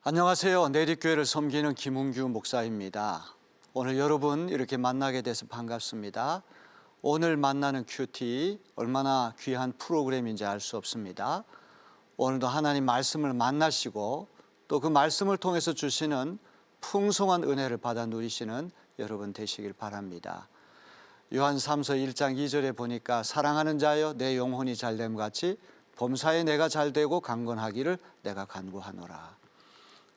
안녕하세요. 내립교회를 섬기는 김은규 목사입니다. 오늘 여러분 이렇게 만나게 돼서 반갑습니다. 오늘 만나는 큐티 얼마나 귀한 프로그램인지 알 수 없습니다. 오늘도 하나님 말씀을 만나시고 또 그 말씀을 통해서 주시는 풍성한 은혜를 받아 누리시는 여러분 되시길 바랍니다. 요한3서 1장 2절에 보니까 사랑하는 자여 내 영혼이 잘됨 같이 범사에 내가 잘되고 강건하기를 내가 간구하노라.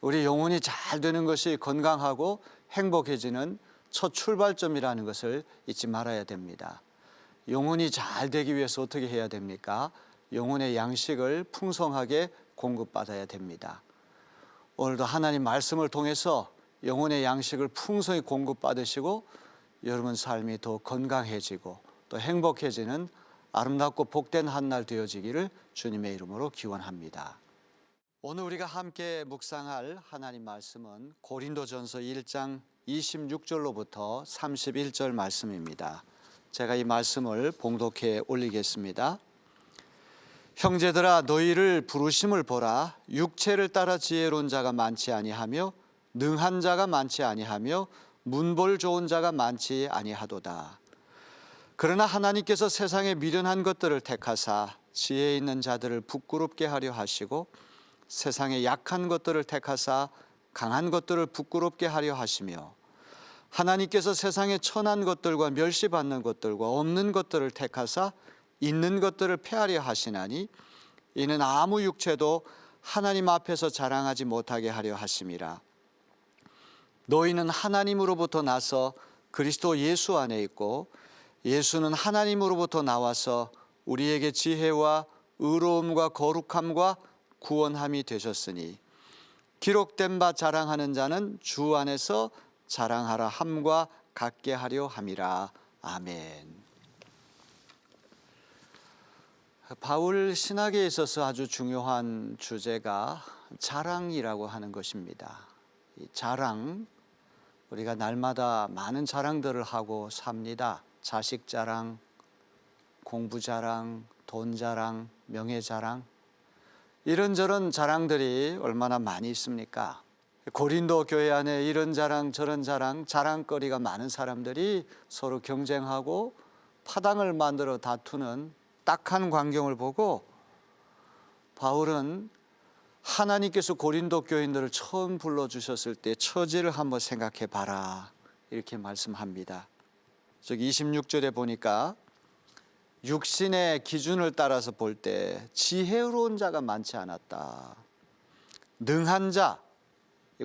우리 영혼이 잘 되는 것이 건강하고 행복해지는 첫 출발점이라는 것을 잊지 말아야 됩니다. 영혼이 잘 되기 위해서 어떻게 해야 됩니까? 영혼의 양식을 풍성하게 공급받아야 됩니다. 오늘도 하나님 말씀을 통해서 영혼의 양식을 풍성히 공급받으시고 여러분 삶이 더 건강해지고 또 행복해지는 아름답고 복된 한 날 되어지기를 주님의 이름으로 기원합니다. 오늘 우리가 함께 묵상할 하나님 말씀은 고린도전서 1장 26절로부터 31절 말씀입니다. 제가 이 말씀을 봉독해 올리겠습니다. 형제들아 너희를 부르심을 보라. 육체를 따라 지혜로운 자가 많지 아니하며 능한 자가 많지 아니하며 문볼 좋은 자가 많지 아니하도다. 그러나 하나님께서 세상에 미련한 것들을 택하사 지혜 있는 자들을 부끄럽게 하려 하시고 세상에 약한 것들을 택하사 강한 것들을 부끄럽게 하려 하시며 하나님께서 세상에 천한 것들과 멸시받는 것들과 없는 것들을 택하사 있는 것들을 폐하려 하시나니 이는 아무 육체도 하나님 앞에서 자랑하지 못하게 하려 하심이라. 너희는 하나님으로부터 나서 그리스도 예수 안에 있고 예수는 하나님으로부터 나와서 우리에게 지혜와 의로움과 거룩함과 구원함이 되셨으니 기록된 바 자랑하는 자는 주 안에서 자랑하라 함과 같게 하려 함이라. 아멘. 바울 신학에 있어서 아주 중요한 주제가 자랑이라고 하는 것입니다. 이 자랑, 우리가 날마다 많은 자랑들을 하고 삽니다. 자식 자랑, 공부 자랑, 돈 자랑, 명예 자랑, 이런저런 자랑들이 얼마나 많이 있습니까? 고린도 교회 안에 이런 자랑 저런 자랑, 자랑거리가 많은 사람들이 서로 경쟁하고 파당을 만들어 다투는 딱한 광경을 보고 바울은 하나님께서 고린도 교인들을 처음 불러주셨을 때 처지를 한번 생각해 봐라 이렇게 말씀합니다. 저기 26절에 보니까 육신의 기준을 따라서 볼 때 지혜로운 자가 많지 않았다. 능한 자,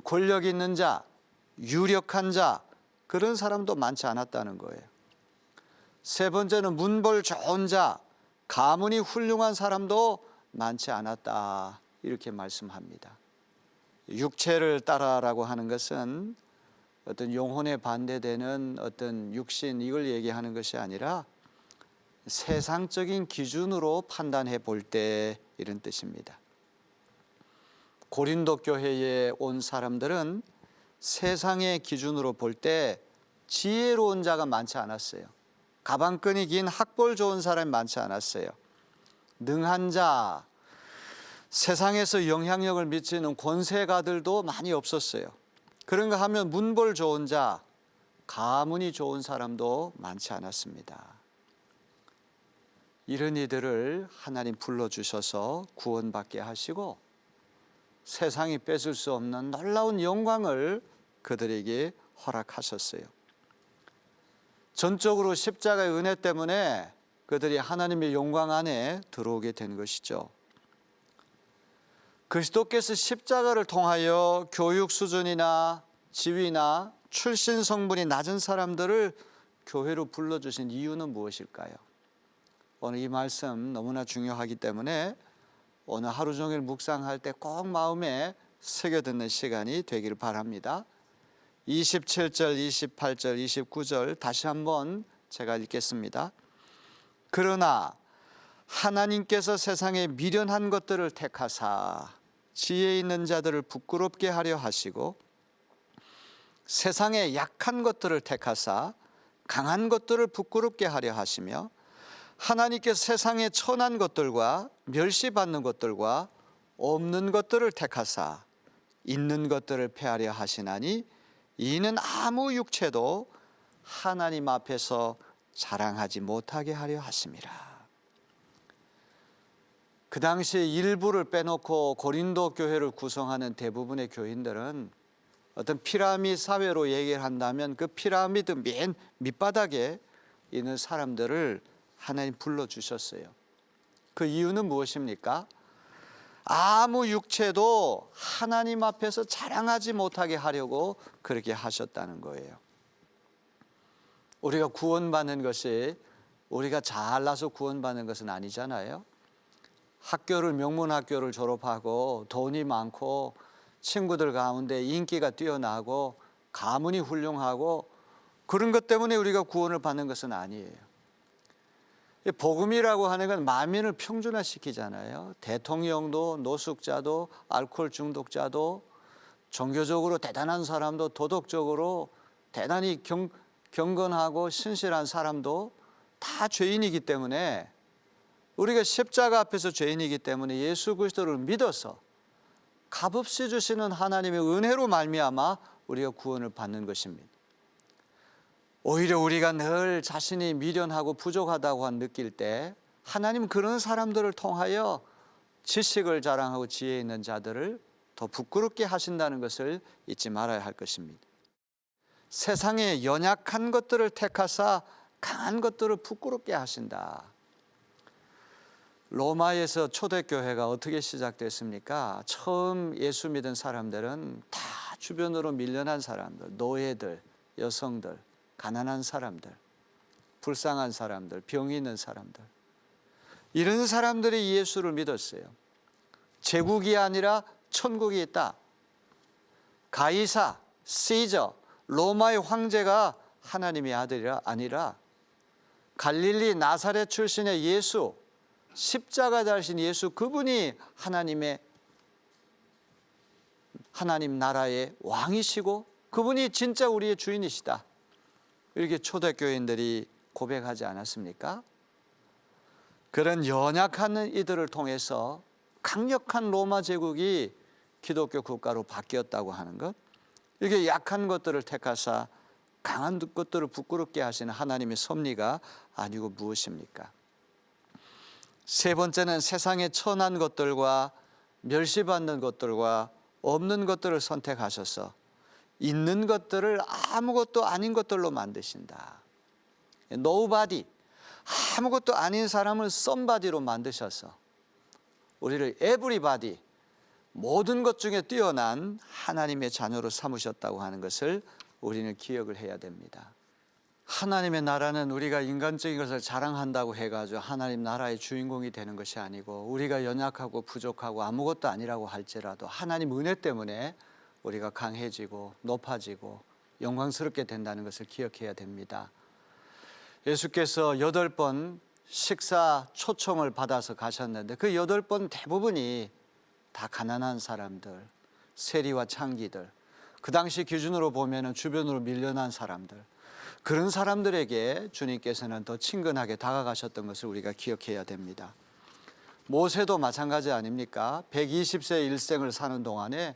권력 있는 자, 유력한 자, 그런 사람도 많지 않았다는 거예요. 세 번째는 문벌 좋은 자, 가문이 훌륭한 사람도 많지 않았다 이렇게 말씀합니다. 육체를 따라라고 하는 것은 어떤 영혼에 반대되는 어떤 육신, 이걸 얘기하는 것이 아니라 세상적인 기준으로 판단해 볼 때 이런 뜻입니다. 고린도 교회에 온 사람들은 세상의 기준으로 볼 때 지혜로운 자가 많지 않았어요. 가방끈이 긴 학벌 좋은 사람이 많지 않았어요. 능한 자, 세상에서 영향력을 미치는 권세가들도 많이 없었어요. 그런가 하면 문벌 좋은 자, 가문이 좋은 사람도 많지 않았습니다. 이런 이들을 하나님 불러주셔서 구원받게 하시고 세상이 뺏을 수 없는 놀라운 영광을 그들에게 허락하셨어요. 전적으로 십자가의 은혜 때문에 그들이 하나님의 영광 안에 들어오게 된 것이죠. 그리스도께서 십자가를 통하여 교육 수준이나 지위나 출신 성분이 낮은 사람들을 교회로 불러주신 이유는 무엇일까요? 오늘 이 말씀 너무나 중요하기 때문에 오늘 하루 종일 묵상할 때 꼭 마음에 새겨듣는 시간이 되기를 바랍니다. 27절, 28절, 29절 다시 한번 제가 읽겠습니다. 그러나 하나님께서 세상에 미련한 것들을 택하사 지혜 있는 자들을 부끄럽게 하려 하시고 세상에 약한 것들을 택하사 강한 것들을 부끄럽게 하려 하시며 하나님께서 세상에 천한 것들과 멸시받는 것들과 없는 것들을 택하사 있는 것들을 패하려 하시나니 이는 아무 육체도 하나님 앞에서 자랑하지 못하게 하려 하심이라. 그 당시에 일부를 빼놓고 고린도 교회를 구성하는 대부분의 교인들은 어떤 피라미드 사회로 얘기를 한다면 그 피라미드 맨 밑바닥에 있는 사람들을 하나님 불러주셨어요. 그 이유는 무엇입니까? 아무 육체도 하나님 앞에서 자랑하지 못하게 하려고 그렇게 하셨다는 거예요. 우리가 구원받는 것이 우리가 잘나서 구원받는 것은 아니잖아요. 학교를 명문학교를 졸업하고 돈이 많고 친구들 가운데 인기가 뛰어나고 가문이 훌륭하고 그런 것 때문에 우리가 구원을 받는 것은 아니에요. 복음이라고 하는 건 만민을 평준화시키잖아요. 대통령도 노숙자도 알코올 중독자도 종교적으로 대단한 사람도 도덕적으로 대단히 경건하고 신실한 사람도 다 죄인이기 때문에 우리가 십자가 앞에서 죄인이기 때문에 예수 그리스도를 믿어서 값없이 주시는 하나님의 은혜로 말미암아 우리가 구원을 받는 것입니다. 오히려 우리가 늘 자신이 미련하고 부족하다고 느낄 때 하나님은 그런 사람들을 통하여 지식을 자랑하고 지혜 있는 자들을 더 부끄럽게 하신다는 것을 잊지 말아야 할 것입니다. 세상의 연약한 것들을 택하사 강한 것들을 부끄럽게 하신다. 로마에서 초대교회가 어떻게 시작됐습니까? 처음 예수 믿은 사람들은 다 주변으로 밀려난 사람들, 노예들, 여성들, 가난한 사람들, 불쌍한 사람들, 병이 있는 사람들, 이런 사람들이 예수를 믿었어요. 제국이 아니라 천국이 있다. 가이사, 시저, 로마의 황제가 하나님의 아들이라 아니라 갈릴리 나사렛 출신의 예수, 십자가 달신 예수, 그분이 하나님 나라의 왕이시고 그분이 진짜 우리의 주인이시다. 이렇게 초대교인들이 고백하지 않았습니까? 그런 연약한 이들을 통해서 강력한 로마 제국이 기독교 국가로 바뀌었다고 하는 것, 이게 약한 것들을 택하사 강한 것들을 부끄럽게 하시는 하나님의 섭리가 아니고 무엇입니까? 세 번째는 세상의 천한 것들과 멸시받는 것들과 없는 것들을 선택하셔서 있는 것들을 아무것도 아닌 것들로 만드신다. 노바디, 아무것도 아닌 사람을 썸바디로 만드셔서 우리를 에브리바디, 모든 것 중에 뛰어난 하나님의 자녀로 삼으셨다고 하는 것을 우리는 기억을 해야 됩니다. 하나님의 나라는 우리가 인간적인 것을 자랑한다고 해가지고 하나님 나라의 주인공이 되는 것이 아니고, 우리가 연약하고 부족하고 아무것도 아니라고 할지라도 하나님 은혜 때문에 우리가 강해지고 높아지고 영광스럽게 된다는 것을 기억해야 됩니다. 예수께서 8번 식사 초청을 받아서 가셨는데 그 8번 대부분이 다 가난한 사람들, 세리와 창기들, 그 당시 기준으로 보면 주변으로 밀려난 사람들, 그런 사람들에게 주님께서는 더 친근하게 다가가셨던 것을 우리가 기억해야 됩니다. 모세도 마찬가지 아닙니까? 120세 일생을 사는 동안에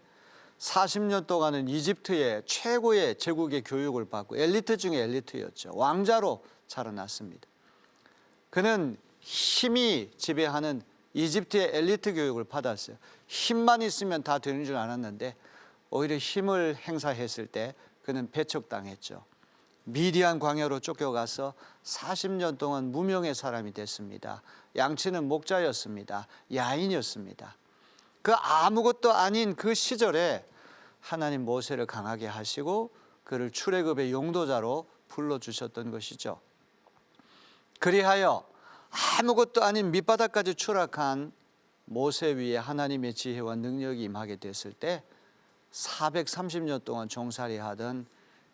40년 동안은 이집트의 최고의 제국의 교육을 받고 엘리트 중에 엘리트였죠. 왕자로 자라났습니다. 그는 힘이 지배하는 이집트의 엘리트 교육을 받았어요. 힘만 있으면 다 되는 줄 알았는데 오히려 힘을 행사했을 때 그는 배척당했죠. 미디안 광야로 쫓겨가서 40년 동안 무명의 사람이 됐습니다. 양치는 목자였습니다. 야인이었습니다. 그 아무것도 아닌 그 시절에 하나님 모세를 강하게 하시고 그를 출애굽의 용도자로 불러주셨던 것이죠. 그리하여 아무것도 아닌 밑바닥까지 추락한 모세 위에 하나님의 지혜와 능력이 임하게 됐을 때 430년 동안 종살이하던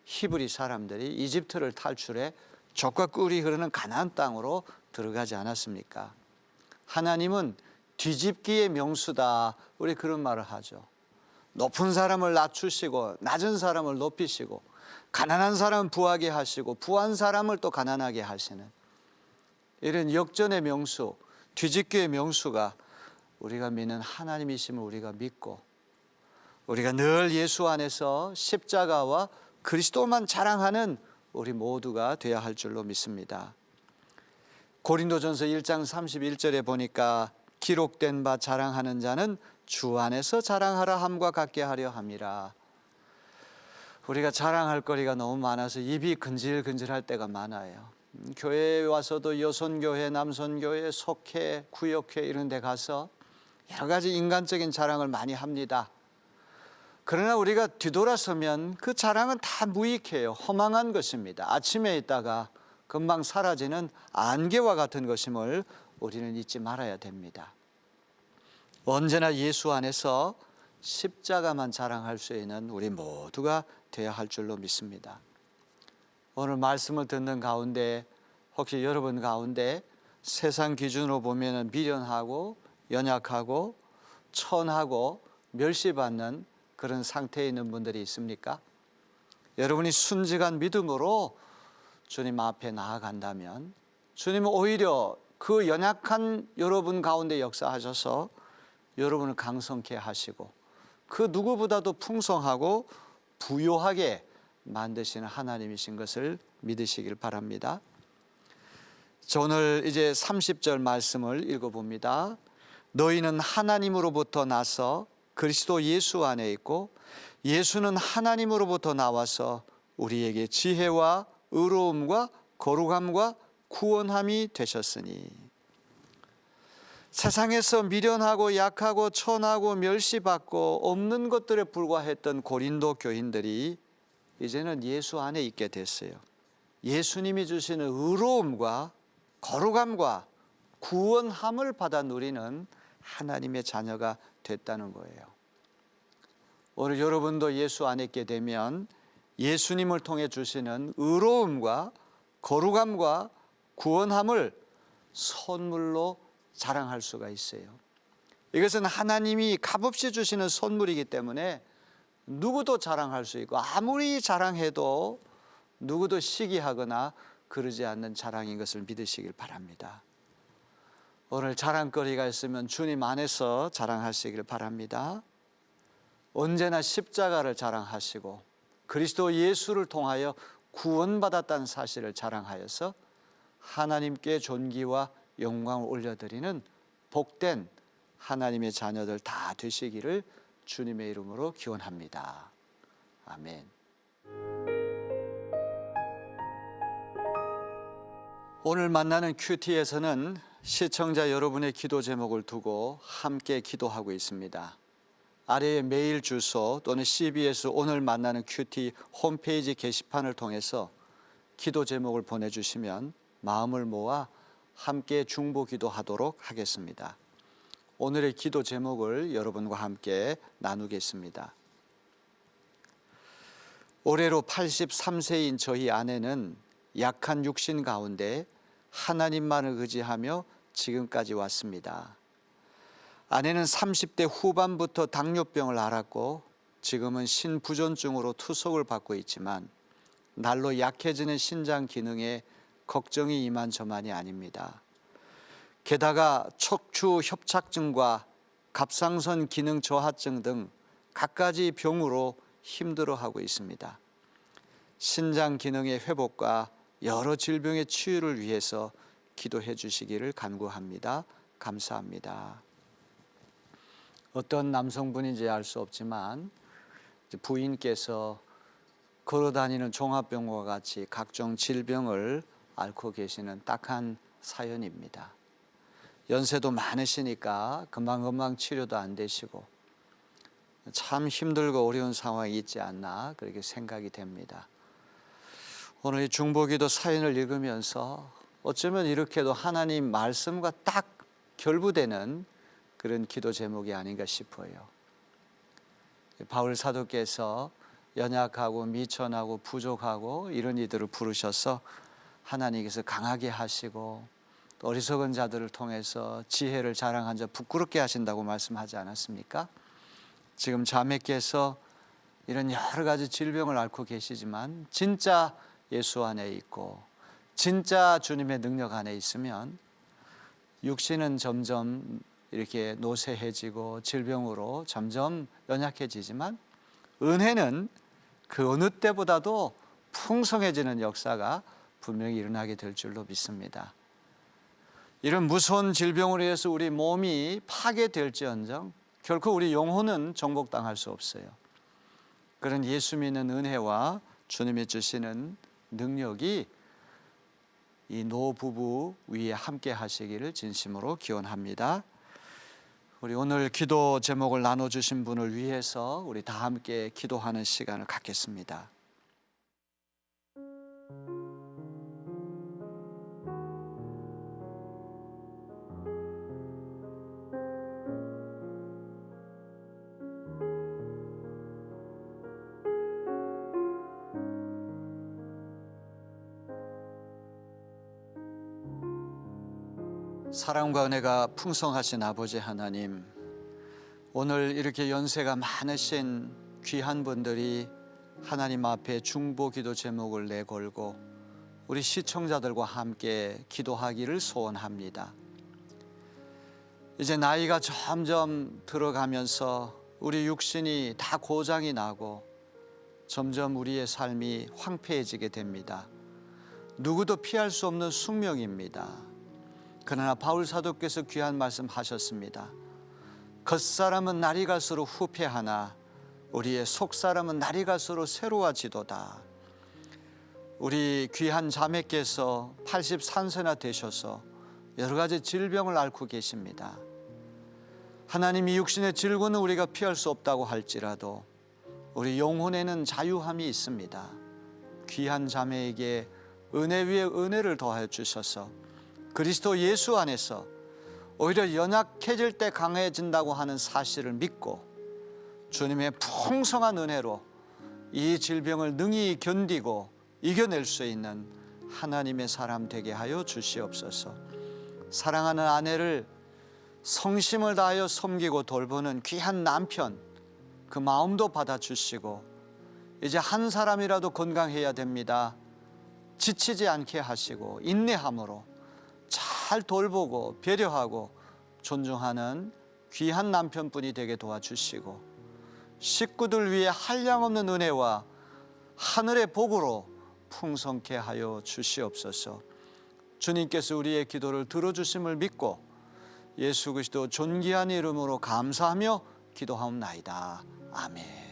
히브리 사람들이 이집트를 탈출해 젖과 꿀이 흐르는 가나안 땅으로 들어가지 않았습니까? 하나님은 뒤집기의 명수다, 우리 그런 말을 하죠. 높은 사람을 낮추시고 낮은 사람을 높이시고 가난한 사람을 부하게 하시고 부한 사람을 또 가난하게 하시는 이런 역전의 명수, 뒤집기의 명수가 우리가 믿는 하나님이심을 우리가 믿고 우리가 늘 예수 안에서 십자가와 그리스도만 자랑하는 우리 모두가 되어야 할 줄로 믿습니다. 고린도전서 1장 31절에 보니까 기록된 바 자랑하는 자는 주 안에서 자랑하라 함과 같게 하려 함이라. 우리가 자랑할 거리가 너무 많아서 입이 근질근질할 때가 많아요. 교회에 와서도 여손교회, 남손교회, 속회, 구역회 이런 데 가서 여러 가지 인간적인 자랑을 많이 합니다. 그러나 우리가 뒤돌아서면 그 자랑은 다 무익해요. 허망한 것입니다. 아침에 있다가 금방 사라지는 안개와 같은 것임을 우리는 잊지 말아야 됩니다. 언제나 예수 안에서 십자가만 자랑할 수 있는 우리 모두가 되어야 할 줄로 믿습니다. 오늘 말씀을 듣는 가운데 혹시 여러분 가운데 세상 기준으로 보면 미련하고 연약하고 천하고 멸시받는 그런 상태에 있는 분들이 있습니까? 여러분이 순직한 믿음으로 주님 앞에 나아간다면 주님은 오히려 그 연약한 여러분 가운데 역사하셔서 여러분을 강성케 하시고 그 누구보다도 풍성하고 부요하게 만드시는 하나님이신 것을 믿으시길 바랍니다. 자, 오늘 이제 30절 말씀을 읽어봅니다. 너희는 하나님으로부터 나서 그리스도 예수 안에 있고 예수는 하나님으로부터 나와서 우리에게 지혜와 의로움과 거룩함과 구원함이 되셨으니. 세상에서 미련하고 약하고 천하고 멸시받고 없는 것들에 불과했던 고린도 교인들이 이제는 예수 안에 있게 됐어요. 예수님이 주시는 의로움과 거룩함과 구원함을 받아 누리는 하나님의 자녀가 됐다는 거예요. 오늘 여러분도 예수 안에 있게 되면 예수님을 통해 주시는 의로움과 거룩함과 구원함을 선물로 자랑할 수가 있어요. 이것은 하나님이 값없이 주시는 선물이기 때문에 누구도 자랑할 수 있고 아무리 자랑해도 누구도 시기하거나 그러지 않는 자랑인 것을 믿으시길 바랍니다. 오늘 자랑거리가 있으면 주님 안에서 자랑하시길 바랍니다. 언제나 십자가를 자랑하시고 그리스도 예수를 통하여 구원받았다는 사실을 자랑하여서 하나님께 존귀와 영광을 올려드리는 복된 하나님의 자녀들 다 되시기를 주님의 이름으로 기원합니다. 아멘. 오늘 만나는 큐티에서는 시청자 여러분의 기도 제목을 두고 함께 기도하고 있습니다. 아래의 메일 주소 또는 CBS 오늘 만나는 큐티 홈페이지 게시판을 통해서 기도 제목을 보내주시면 마음을 모아 함께 중보 기도하도록 하겠습니다. 오늘의 기도 제목을 여러분과 함께 나누겠습니다. 올해로 83세인 저희 아내는 약한 육신 가운데 하나님만을 의지하며 지금까지 왔습니다. 아내는 30대 후반부터 당뇨병을 앓았고 지금은 신부전증으로 투석을 받고 있지만 날로 약해지는 신장 기능에 걱정이 이만저만이 아닙니다. 게다가 척추 협착증과 갑상선 기능 저하증 등 갖가지 병으로 힘들어하고 있습니다. 신장 기능의 회복과 여러 질병의 치유를 위해서 기도해 주시기를 간구합니다. 감사합니다. 어떤 남성분인지 알 수 없지만 부인께서 걸어다니는 종합병과 같이 각종 질병을 앓고 계시는 딱한 사연입니다. 연세도 많으시니까 금방금방 치료도 안 되시고 참 힘들고 어려운 상황이 있지 않나 그렇게 생각이 됩니다. 오늘 이 중보기도 사연을 읽으면서 어쩌면 이렇게도 하나님 말씀과 딱 결부되는 그런 기도 제목이 아닌가 싶어요. 바울 사도께서 연약하고 미천하고 부족하고 이런 이들을 부르셔서 하나님께서 강하게 하시고 어리석은 자들을 통해서 지혜를 자랑한 자 부끄럽게 하신다고 말씀하지 않았습니까? 지금 자매께서 이런 여러 가지 질병을 앓고 계시지만 진짜 예수 안에 있고 진짜 주님의 능력 안에 있으면 육신은 점점 이렇게 노쇠해지고 질병으로 점점 연약해지지만 은혜는 그 어느 때보다도 풍성해지는 역사가 분명히 일어나게 될 줄로 믿습니다. 이런 무서운 질병으로 해서 우리 몸이 파괴될지언정 결코 우리 영혼은 정복당할 수 없어요. 그런 예수 믿는 은혜와 주님이 주시는 능력이 이 노부부 위에 함께 하시기를 진심으로 기원합니다. 우리 오늘 기도 제목을 나눠주신 분을 위해서 우리 다 함께 기도하는 시간을 갖겠습니다. 사랑과 은혜가 풍성하신 아버지 하나님, 오늘 이렇게 연세가 많으신 귀한 분들이 하나님 앞에 중보 기도 제목을 내걸고 우리 시청자들과 함께 기도하기를 소원합니다. 이제 나이가 점점 들어가면서 우리 육신이 다 고장이 나고 점점 우리의 삶이 황폐해지게 됩니다. 누구도 피할 수 없는 숙명입니다. 그러나 바울 사도께서 귀한 말씀 하셨습니다. 겉사람은 날이 갈수록 후패하나 우리의 속사람은 날이 갈수록 새로워지도다. 우리 귀한 자매께서 83세나 되셔서 여러 가지 질병을 앓고 계십니다. 하나님이 육신의 질고는 우리가 피할 수 없다고 할지라도 우리 영혼에는 자유함이 있습니다. 귀한 자매에게 은혜 위에 은혜를 더하여 주셔서 그리스도 예수 안에서 오히려 연약해질 때 강해진다고 하는 사실을 믿고 주님의 풍성한 은혜로 이 질병을 능히 견디고 이겨낼 수 있는 하나님의 사람 되게 하여 주시옵소서. 사랑하는 아내를 성심을 다하여 섬기고 돌보는 귀한 남편, 그 마음도 받아주시고 이제 한 사람이라도 건강해야 됩니다. 지치지 않게 하시고 인내함으로 잘 돌보고 배려하고 존중하는 귀한 남편분이 되게 도와주시고 식구들 위해 한량없는 은혜와 하늘의 복으로 풍성케 하여 주시옵소서. 주님께서 우리의 기도를 들어주심을 믿고 예수 그리스도 존귀한 이름으로 감사하며 기도하옵나이다. 아멘.